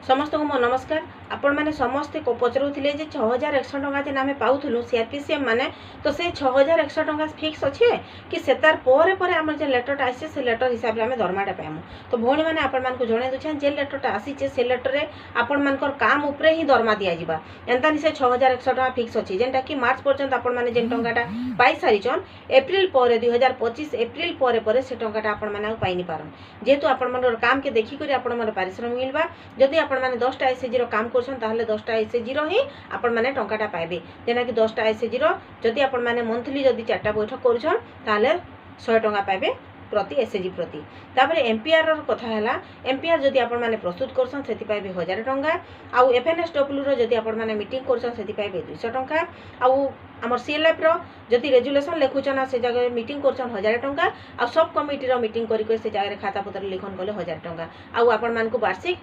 समस्त को मो नमस्कार। आपण मैंने समस्ते पचरुले 6100 टंका जेन आम पाऊलु सीआरपीसीएफ माने तो से 6100 टंका फिक्स अच्छे कि से तार पर आम जो लेटरटा आसे से लेटर हिसाब से आम दरमाटा पाइमु। तो भौणी मैंने आपण मानक जणै दूचे जे लेटरटा आसीचे से लेटर रे आपण मानकर काम उपरे ही दरमा दिया जिबा एंता से 6100 टंका फिक्स अच्छे जेनटा कि मार्च पर्यंत आपण माने जेन टंकाटा पाई सारिछन एप्रिल पर 2025 एप्रिल पर से टंकाटा आपण माने पाई नि पारन जेतु आपण मानकर काम के देखि करी आपण माने पारिश्रमिक मिलबा। जदि आपण माने 10टा एसएचजी रो काम करछन ताहले 10टा एसएचजी रो ही आपण माने टंकाटा पाइबे जेना कि 10टा एसएचजी रो जदि आपण माने मंथली जदि 4टा बैठक करछन ताहले 100 टंका पाइबे प्रति एसएचजी प्रति। तापर एमपीआर रो कथा हैला एमपीआर जदि आपण माने प्रस्तुत करछन सेति पाइबे 1000 टंका आउ एफएनएसडब्ल्यू रो जदि आपण माने मीटिंग करछन सेति पाइबे 200 टंका आउ आमर सीएलएफ रो जदि रेजुलेशन लेखुछन से जगह मीटिंग करछन 1000 टंका आ सब कमिटी रो मीटिंग करी से जगह खाता पत्र लिखन कले 1000 टंका आउ आपण मान को वार्षिक